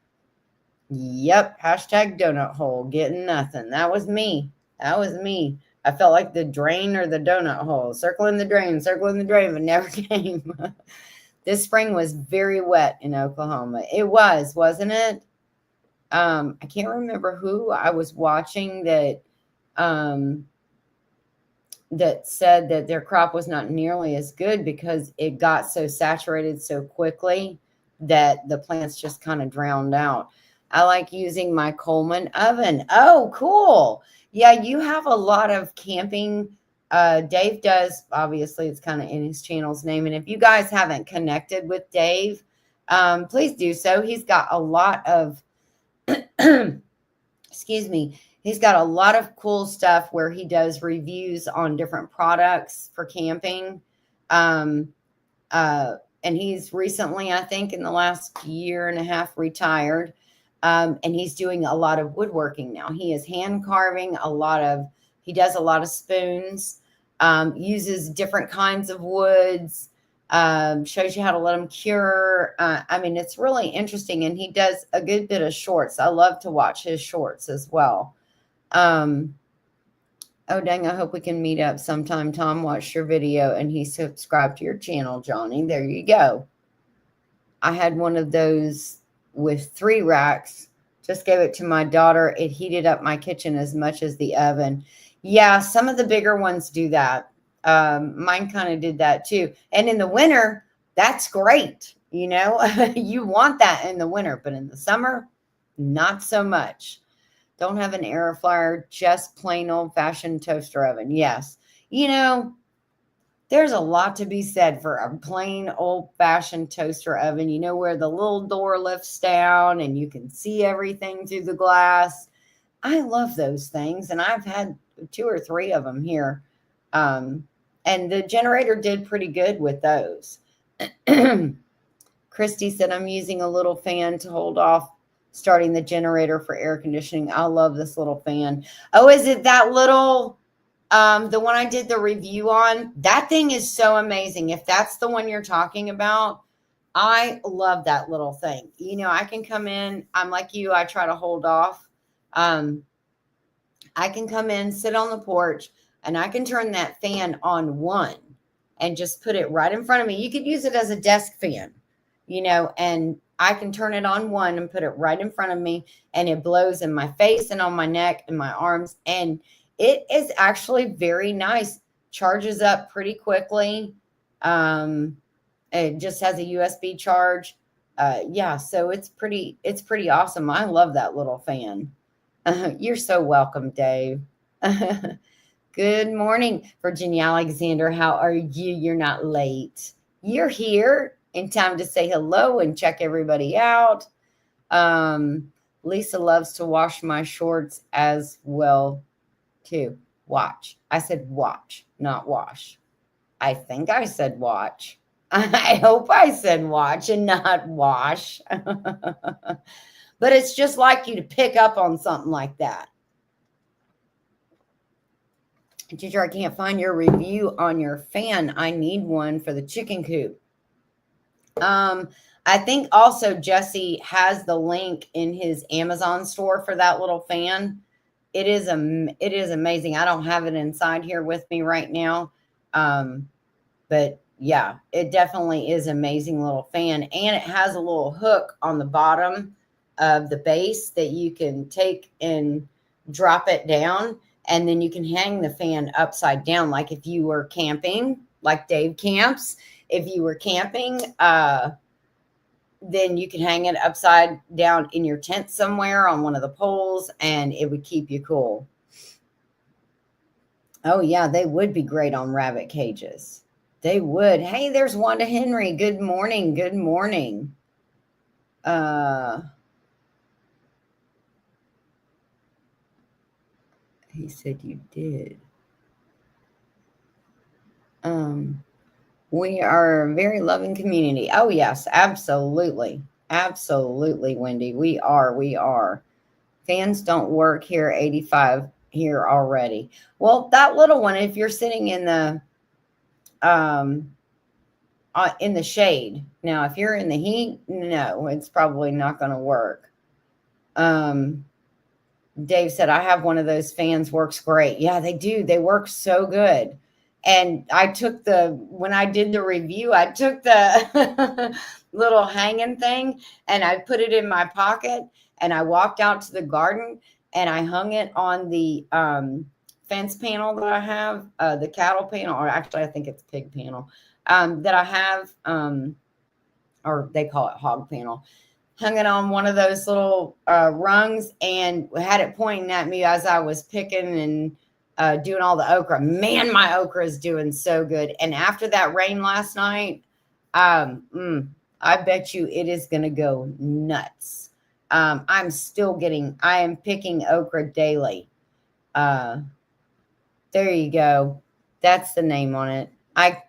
[SPEAKER 1] Yep, hashtag donut hole. Getting nothing. That was me. That was me. I felt like the drain or the donut hole. Circling the drain, but never came. This spring was very wet in Oklahoma. It was, wasn't it? I can't remember who I was watching that that said that their crop was not nearly as good because it got so saturated so quickly that the plants just kind of drowned out. I like using my Coleman oven. Oh, cool. Yeah, you have a lot of camping. Dave does, obviously, it's kind of in his channel's name. And if you guys haven't connected with Dave, please do so. He's got a lot of, excuse me, he's got a lot of cool stuff where he does reviews on different products for camping. And he's recently, I think, in the last year and a half, retired. And he's doing a lot of woodworking now. He is hand carving he does a lot of spoons, uses different kinds of woods, shows you how to let them cure. I mean, it's really interesting. And he does a good bit of shorts. I love to watch his shorts as well. Oh, dang, I hope we can meet up sometime. Tom watched your video and he subscribed to your channel, Johnny. There you go. I had one of those with 3 racks. Just gave it to my daughter. It heated up my kitchen as much as the oven. Yeah, some of the bigger ones do that. Mine kind of did that too. And in the winter, that's great. You want that in the winter, but in the summer, not so much. Don't have an air fryer, just plain old-fashioned toaster oven. Yes. There's a lot to be said for a plain old-fashioned toaster oven, where the little door lifts down and you can see everything through the glass. I love those things, and I've had 2 or 3 of them here. And the generator did pretty good with those. Christy said, I'm using a little fan to hold off starting the generator for air conditioning. I love this little fan. Oh, is it that little... the one I did the review on? That thing is so amazing. If that's the one you're talking about, I love that little thing. I can come in. I'm like you. I try to hold off. I can come in, sit on the porch, and I can turn that fan on 1 and just put it right in front of me. You could use it as a desk fan, and I can turn it on 1 and put it right in front of me, and it blows in my face and on my neck and my arms. And it is actually very nice. Charges up pretty quickly. It just has a USB charge. Yeah, so it's pretty awesome. I love that little fan. You're so welcome, Dave. Good morning, Virginia Alexander. How are you? You're not late. You're here in time to say hello and check everybody out. Lisa loves to wash my shorts as well, too. Watch. I said watch, not wash. I think I said watch. I hope I said watch and not wash. But it's just like you to pick up on something like that. Ginger, I can't find your review on your fan. I need one for the chicken coop. I think also Jesse has the link in his Amazon store for that little fan. It is amazing. I don't have it inside here with me right now. But yeah, it definitely is an amazing little fan. And it has a little hook on the bottom of the base that you can take and drop it down. And then you can hang the fan upside down, like if you were camping, like Dave camps. If you were camping, then you can hang it upside down in your tent somewhere on one of the poles, and it would keep you cool. Oh yeah, they would be great on rabbit cages. They would. Hey, there's Wanda Henry. Good morning. Good morning. He said you did. Um, we are a very loving community. Oh yes, absolutely. Absolutely, Wendy. We are. We are. Fans don't work here, 85 here already. Well, that little one, if you're sitting um in the shade. Now, if you're in the heat, no, it's probably not going to work. Um Dave said, I have one of those fans, works great. Yeah, they do. They work so good. And when I did the review, I took the little hanging thing and I put it in my pocket and I walked out to the garden and I hung it on the fence panel that I have, the cattle panel, or actually, I think it's pig panel that I have, or they call it hog panel. Hung it on one of those little rungs and had it pointing at me as I was picking and doing all the okra. Man, my okra is doing so good. And after that rain last night, I bet you it is going to go nuts. I am picking okra daily. There you go. That's the name on it. I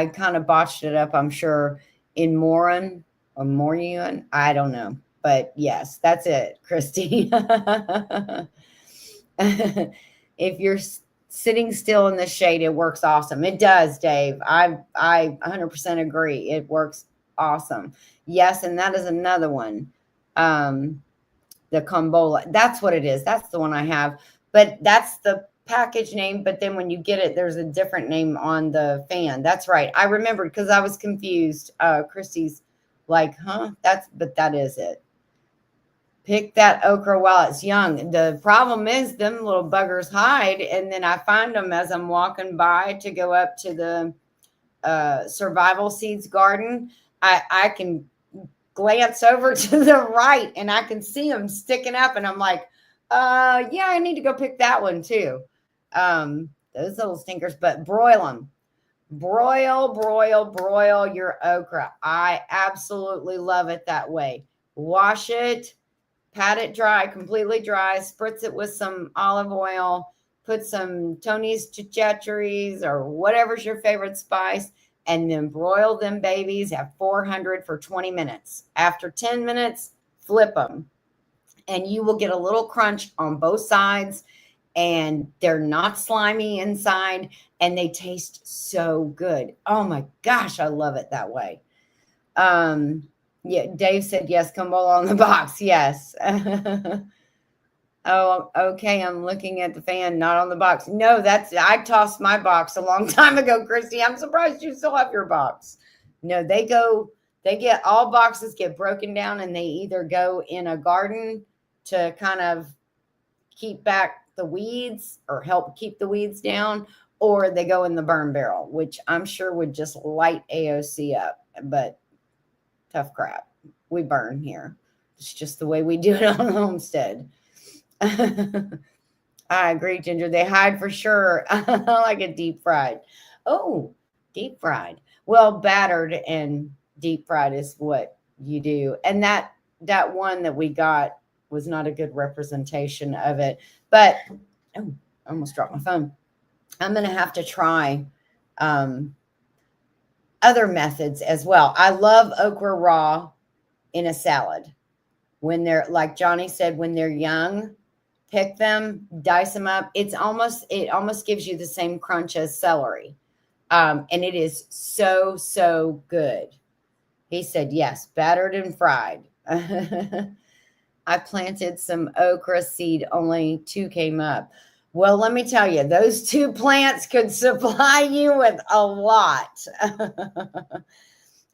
[SPEAKER 1] kind of botched it up, I'm sure, in Moran or Morian. I don't know. But yes, that's it, Christy. If you're sitting still in the shade, it works awesome. It does, Dave. I 100% agree. It works awesome. Yes, and that is another one. The Combola. That's what it is. That's the one I have. But that's the package name. But then when you get it, there's a different name on the fan. That's right. I remembered because I was confused. Christy's like, huh? But that is it. Pick that okra while it's young. The problem is them little buggers hide, and then I find them as I'm walking by to go up to the survival seeds garden. I can glance over to the right and I can see them sticking up and I'm like, yeah, I need to go pick that one too. Those little stinkers, but broil them. Broil your okra. I absolutely love it that way. Wash it, pat it dry, completely dry, spritz it with some olive oil, put some Tony's Chachachis or whatever's your favorite spice, and then broil them babies at 400 for 20 minutes. After 10 minutes, flip them, and you will get a little crunch on both sides, and they're not slimy inside, and they taste so good. Oh my gosh, I love it that way. Yeah, Dave said yes, Kumbola on the box. Yes. Oh, okay. I'm looking at the fan, not on the box. No, I tossed my box a long time ago, Christy. I'm surprised you still have your box. No, all boxes get broken down and they either go in a garden to kind of keep back the weeds or help keep the weeds down, or they go in the burn barrel, which I'm sure would just light AOC up. But tough crap. We burn here. It's just the way we do it on the homestead. I agree, Ginger. They hide for sure. I like it deep fried. Oh, deep fried. Well, battered and deep fried is what you do. And that one that we got was not a good representation of it. But I almost dropped my phone. I'm going to have to try other methods as well. I love okra raw in a salad. When they're, like Johnny said, when they're young, pick them, dice them up. It almost gives you the same crunch as celery. And it is so, so good. He said, yes, battered and fried. I planted some okra seed, only 2 came up. Well, let me tell you, those 2 plants could supply you with a lot.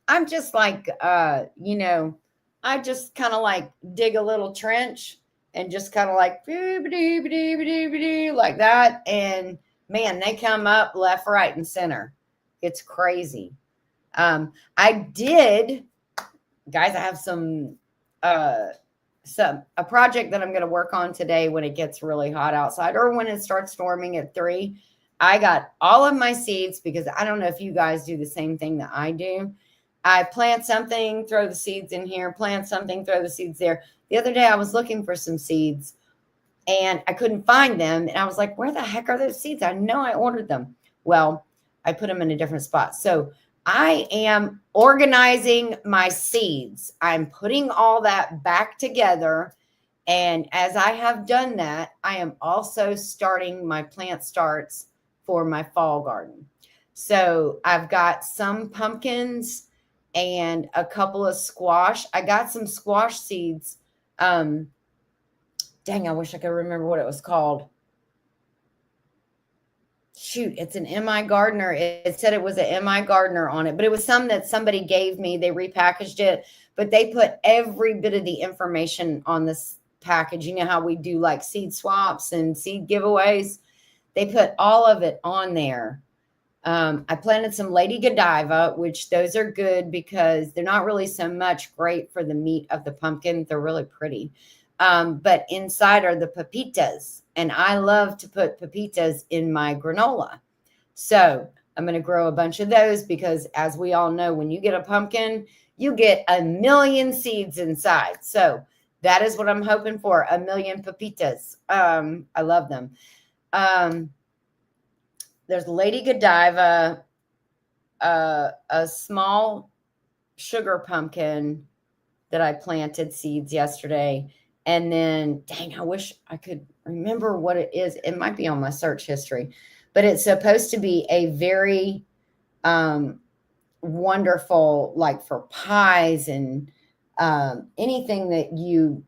[SPEAKER 1] I'm just like, I just kind of like dig a little trench and just kind of like like that. And man, they come up left, right, and center. It's crazy. I did, guys, I have uh a project that I'm going to work on today when it gets really hot outside or when it starts storming at 3. I got all of my seeds because I don't know if you guys do the same thing that I do. I plant something, throw the seeds in here, plant something, throw the seeds there. The other day I was looking for some seeds and I couldn't find them. And I was like, where the heck are those seeds? I know I ordered them. Well, I put them in a different spot. So I am organizing my seeds. I'm putting all that back together. And as I have done that, I am also starting my plant starts for my fall garden. So I've got some pumpkins and a couple of squash. I got some squash seeds. Dang, I wish I could remember what it was called. Shoot, it's an MI Gardener. It said it was an MI Gardener on it, but it was some that somebody gave me. They repackaged it, but they put every bit of the information on this package. You know how we do like seed swaps and seed giveaways? They put all of it on there. I planted some Lady Godiva, which those are good because they're not really so much great for the meat of the pumpkin. They're really pretty. But inside are the pepitas. And I love to put pepitas in my granola. So I'm going to grow a bunch of those because, as we all know, when you get a pumpkin, you get a million seeds inside. So that is what I'm hoping for, a million pepitas. I love them. There's Lady Godiva, a small sugar pumpkin that I planted seeds yesterday. And then, dang, I wish I could remember what it is. It might be on my search history, but it's supposed to be a very wonderful, like for pies and anything that you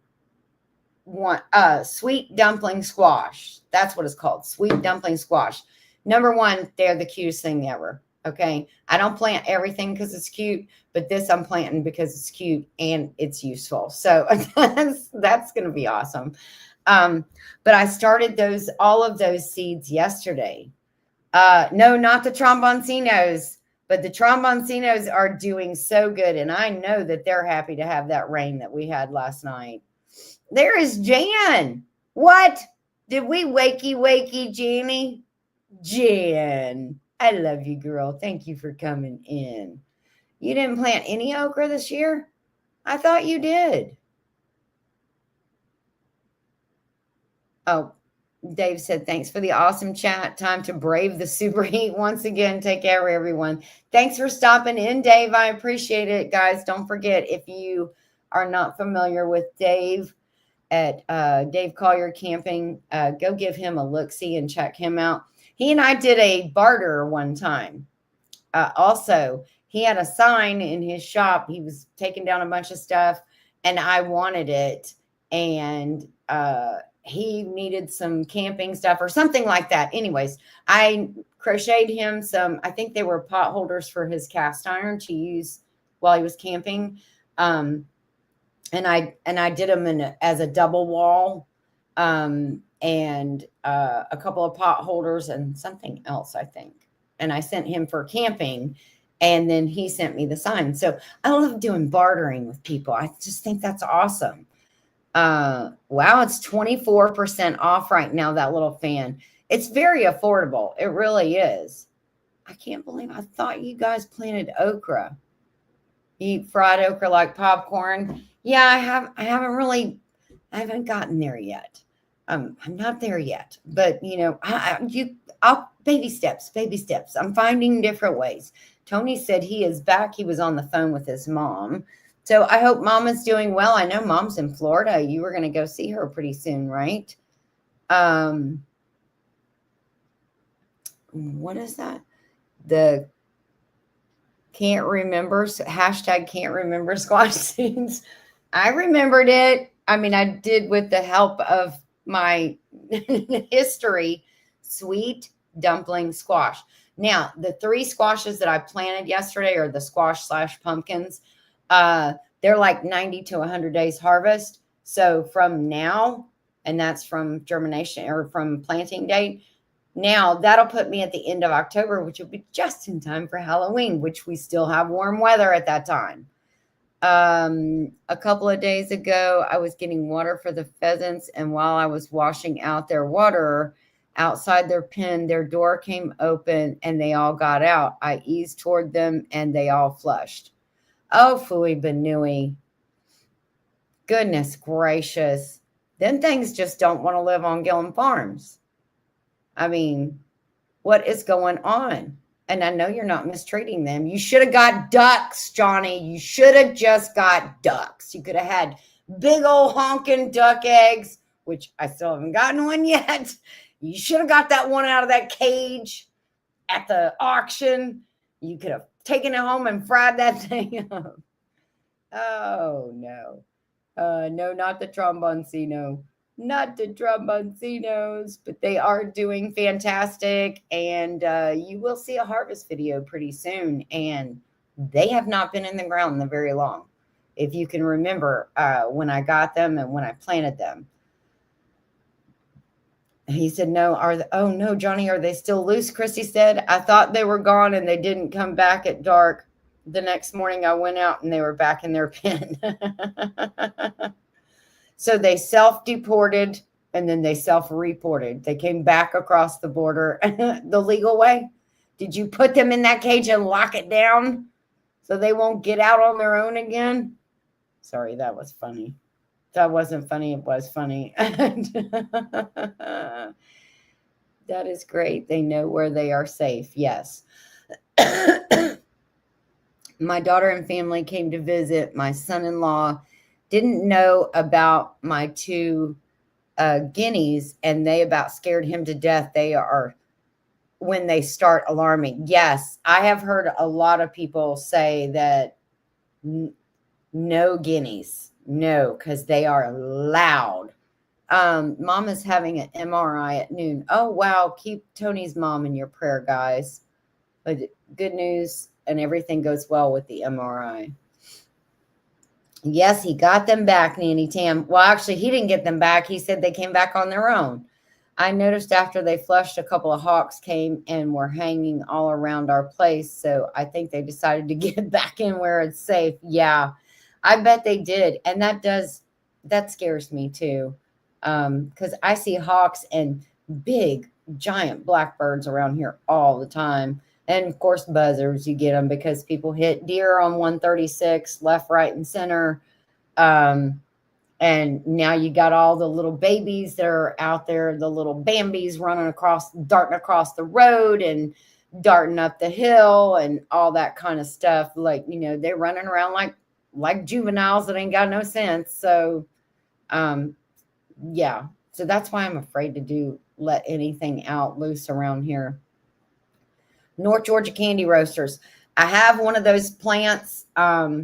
[SPEAKER 1] want. Sweet dumpling squash. That's what it's called. Sweet dumpling squash. Number one, they're the cutest thing ever. Okay. I don't plant everything because it's cute, but this I'm planting because it's cute and it's useful. So that's going to be awesome. But I started all of those seeds yesterday. No, not the tromboncinos, but the tromboncinos are doing so good. And I know that they're happy to have that rain that we had last night. There is Jan. What? Did we wakey, Jeannie? Jan. I love you, girl. Thank you for coming in. You didn't plant any okra this year? I thought you did. Oh, Dave said, thanks for the awesome chat. Time to brave the super heat once again. Take care, everyone. Thanks for stopping in, Dave. I appreciate it, guys. Don't forget, if you are not familiar with Dave at Dave Collier Camping, go give him a look-see and check him out. He and I did a barter one time. Also, he had a sign in his shop. He was taking down a bunch of stuff, and I wanted it. And he needed some camping stuff or something like that. Anyways, I crocheted him some, I think they were pot holders for his cast iron to use while he was camping. And I did them as a double wall. And a couple of pot holders and something else, I think. And I sent him for camping, and then he sent me the sign. So I love doing bartering with people. I just think that's awesome. Wow, it's 24% off right now, that little fan. It's very affordable. It really is. I can't believe I thought you guys planted okra. You eat fried okra like popcorn. Yeah, I haven't gotten there yet. I'm not there yet, but I'll baby steps. I'm finding different ways. Tony said he is back. He was on the phone with his mom. So I hope mom is doing well. I know mom's in Florida. You were going to go see her pretty soon, right? What is that? The can't remember, hashtag can't remember squash seeds. I remembered it. I mean, I did with the help of my history. Sweet dumpling squash. Now, the 3 squashes that I planted yesterday are the squash / pumpkins. They're like 90 to 100 days harvest. So from now, and that's from germination or from planting date. Now that'll put me at the end of October, which will be just in time for Halloween, which we still have warm weather at that time. A couple of days ago, I was getting water for the pheasants, and while I was washing out their water outside their pen, their door came open and they all got out. I eased toward them and they all flushed. Oh, Fui Banui. Goodness gracious. Them things just don't want to live on Gillum Farms. I mean, what is going on? And I know you're not mistreating them. You should have got ducks, Johnny. You should have just got ducks. You could have had big old honking duck eggs, which I still haven't gotten one yet. You should have got that one out of that cage at the auction. You could have taken it home and fried that thing up. Oh, no. No, not the tromboncino. Not the tromboncinos, but they are doing fantastic. And you will see a harvest video pretty soon. And they have not been in the ground very long. If you can remember when I got them and when I planted them. He said, no, oh no, Johnny, are they still loose? Christy said, I thought they were gone and they didn't come back at dark. The next morning I went out and they were back in their pen. So they self-deported and then they self-reported. They came back across the border the legal way. Did you put them in that cage and lock it down so they won't get out on their own again? Sorry, that was funny. That wasn't funny. It was funny. That is great. They know where they are safe. Yes. My daughter and family came to visit. My son-in-law didn't know about my two guineas, and they about scared him to death. They are, when they start alarming. Yes, I have heard a lot of people say that no guineas. No, because they are loud. Mom is having an MRI at noon. Oh, wow. Keep Tony's mom in your prayer, guys. But good news, and everything goes well with the MRI. Yes, he got them back, Nanny Tam. Well, actually, he didn't get them back. He said they came back on their own. I noticed after they flushed, a couple of hawks came and were hanging all around our place. So I think they decided to get back in where it's safe. Yeah, I bet they did. And that scares me too. Because I see hawks and big, giant blackbirds around here all the time. And of course, buzzards, you get them because people hit deer on 136, left, right, and center. And now you got all the little babies that are out there, the little Bambis darting across the road and darting up the hill and all that kind of stuff. Like, they're running around like juveniles that ain't got no sense. So, yeah. So that's why I'm afraid to let anything out loose around here. North Georgia Candy Roasters. I have one of those plants. I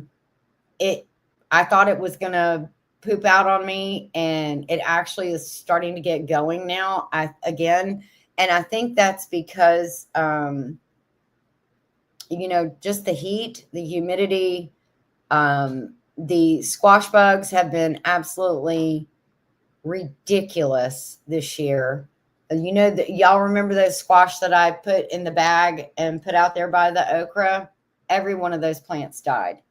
[SPEAKER 1] thought it was going to poop out on me, and it actually is starting to get going now again. And I think that's because, just the heat, the humidity, the squash bugs have been absolutely ridiculous this year. Y'all remember those squash that I put in the bag and put out there by the okra? Every one of those plants died.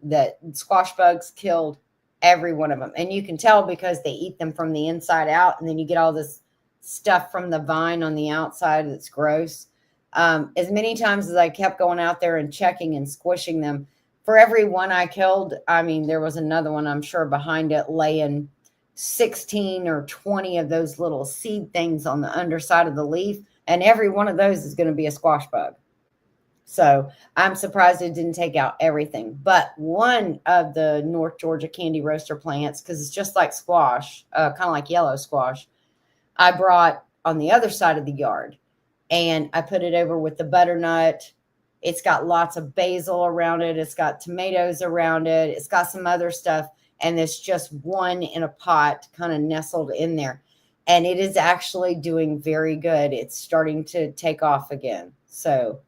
[SPEAKER 1] That squash bugs killed every one of them. And you can tell because they eat them from the inside out, and then you get all this stuff from the vine on the outside that's gross. As many times as I kept going out there and checking and squishing them, for every one I killed, there was another one, I'm sure, behind it laying 16 or 20 of those little seed things on the underside of the leaf. And every one of those is going to be a squash bug. So I'm surprised it didn't take out everything. But one of the North Georgia Candy Roaster plants, because it's just like squash, kind of like yellow squash, I brought on the other side of the yard. And I put it over with the butternut. It's got lots of basil around it. It's got tomatoes around it. It's got some other stuff. And it's just one in a pot kind of nestled in there. And it is actually doing very good. It's starting to take off again. So,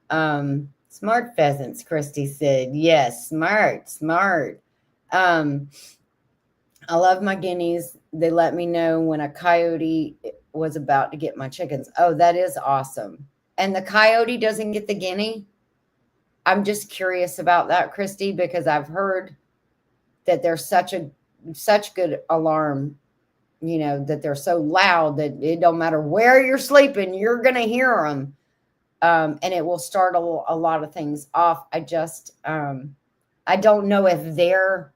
[SPEAKER 1] smart pheasants, Christy said. Yes, smart. I love my guineas. They let me know when a coyote was about to get my chickens. Oh, that is awesome. And the coyote doesn't get the guinea? I'm just curious about that, Christy, because I've heard that they're such good alarm, that they're so loud that it don't matter where you're sleeping, you're gonna hear them. And it will start a lot of things off. I don't know if they're,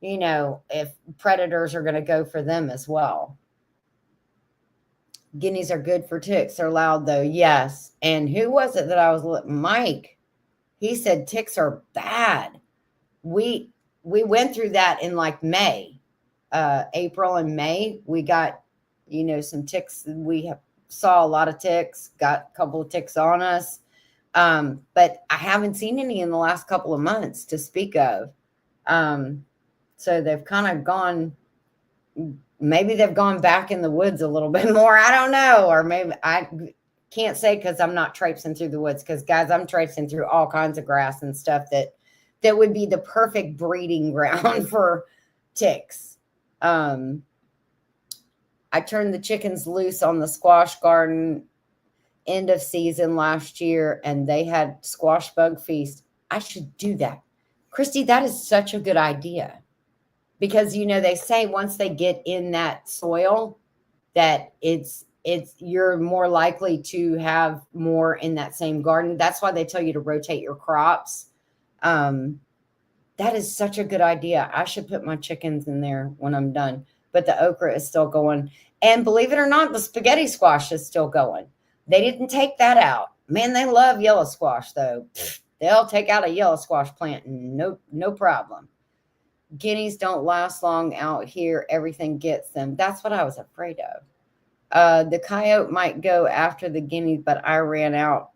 [SPEAKER 1] if predators are going to go for them as well. Guineas are good for ticks. They're loud though. Yes. And who was it that I was, Mike? He said ticks are bad. We went through that in like May, April and May. We got, some ticks. Saw a lot of ticks, got a couple of ticks on us. But I haven't seen any in the last couple of months to speak of. So they've kind of gone, maybe they've gone back in the woods a little bit more. I don't know. Or maybe I can't say because I'm not traipsing through the woods. Because, guys, I'm traipsing through all kinds of grass and stuff that would be the perfect breeding ground for ticks. I turned the chickens loose on the squash garden end of season last year, and they had squash bug feast. I should do that. Christy, that is such a good idea. Because, they say once they get in that soil that it's you're more likely to have more in that same garden. That's why they tell you to rotate your crops. That is such a good idea. I should put my chickens in there when I'm done. But the okra is still going. And believe it or not, the spaghetti squash is still going. They didn't take that out. Man, they love yellow squash, though. They'll take out a yellow squash plant, no problem. Guineas don't last long out here. Everything gets them. That's what I was afraid of. The coyote might go after the guineas, but I ran out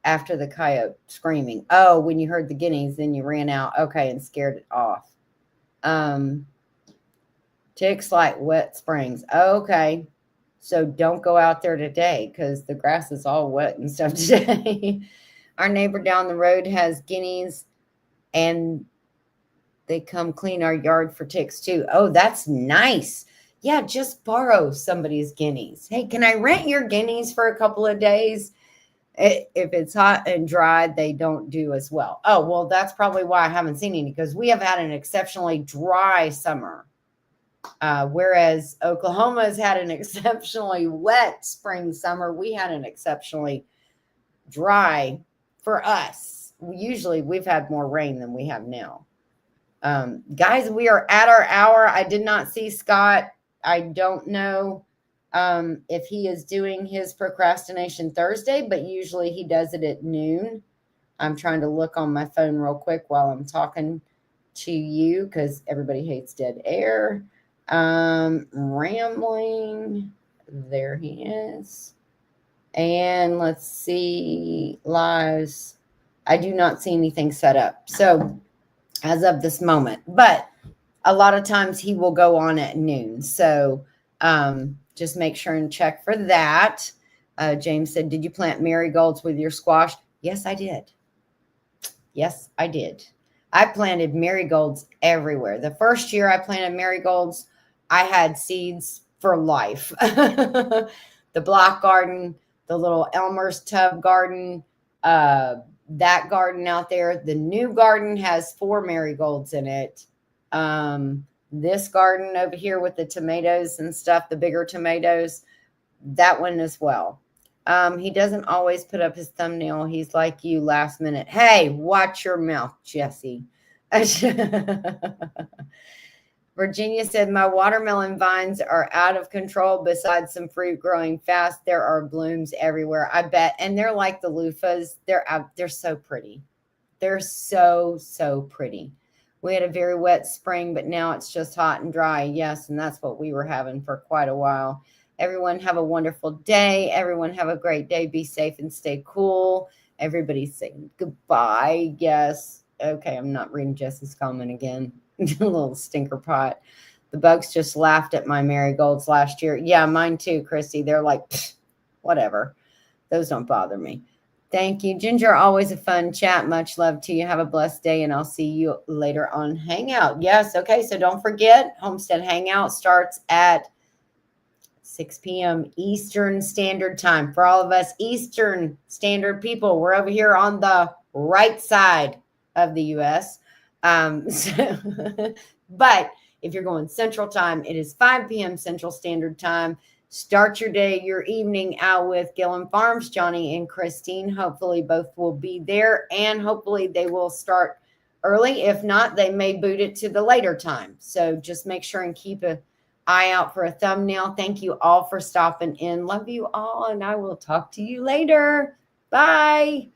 [SPEAKER 1] after the coyote screaming. Oh, when you heard the guineas, then you ran out. Okay, and scared it off. Ticks like wet springs. Okay. So don't go out there today because the grass is all wet and stuff today. Our neighbor down the road has guineas and they come clean our yard for ticks too. Oh, that's nice. Yeah, just borrow somebody's guineas. Hey, can I rent your guineas for a couple of days? If it's hot and dry, they don't do as well. Oh, well, that's probably why I haven't seen any because we have had an exceptionally dry summer. Whereas Oklahoma has had an exceptionally wet spring, summer. We had an exceptionally dry for us. Usually we've had more rain than we have now. Guys, we are at our hour. I did not see Scott. I don't know if he is doing his procrastination Thursday, but usually he does it at noon. I'm trying to look on my phone real quick while I'm talking to you because everybody hates dead air. Rambling. There he is. And let's see. Lives. I do not see anything set up. So as of this moment, but a lot of times he will go on at noon. So just make sure and check for that. James said, did you plant marigolds with your squash? Yes, I did. Yes, I did. I planted marigolds everywhere. The first year I planted marigolds, I had seeds for life. The block garden, the little Elmer's tub garden, that garden out there. The new garden has 4 marigolds in it. This garden over here with the tomatoes and stuff, the bigger tomatoes, that one as well. He doesn't always put up his thumbnail. He's like you, last minute. Hey, watch your mouth, Jesse. Virginia said, my watermelon vines are out of control. Besides some fruit growing fast, there are blooms everywhere. I bet. And they're like the loofahs. They're so pretty. They're so, so pretty. We had a very wet spring, but now it's just hot and dry. Yes, and that's what we were having for quite a while. Everyone have a wonderful day. Everyone have a great day. Be safe and stay cool. Everybody's saying goodbye. Yes. Okay, I'm not reading Jesse's comment again. A little stinker pot. The bugs just laughed at my marigolds last year. Yeah, mine too, Christy. They're like, whatever. Those don't bother me. Thank you. Ginger, always a fun chat. Much love to you. Have a blessed day, and I'll see you later on Hangout. Yes, okay. So don't forget, Homestead Hangout starts at 6 p.m. Eastern Standard Time. For all of us Eastern Standard people, we're over here on the right side of the U.S. But if you're going Central Time, it is 5 p.m. Central Standard Time. Start your day, your evening out with Gillum Farms, Johnny and Christine. Hopefully both will be there, and hopefully they will start early. If not, they may boot it to the later time. So just make sure and keep an eye out for a thumbnail. Thank you all for stopping in. Love you all, and I will talk to you later. Bye.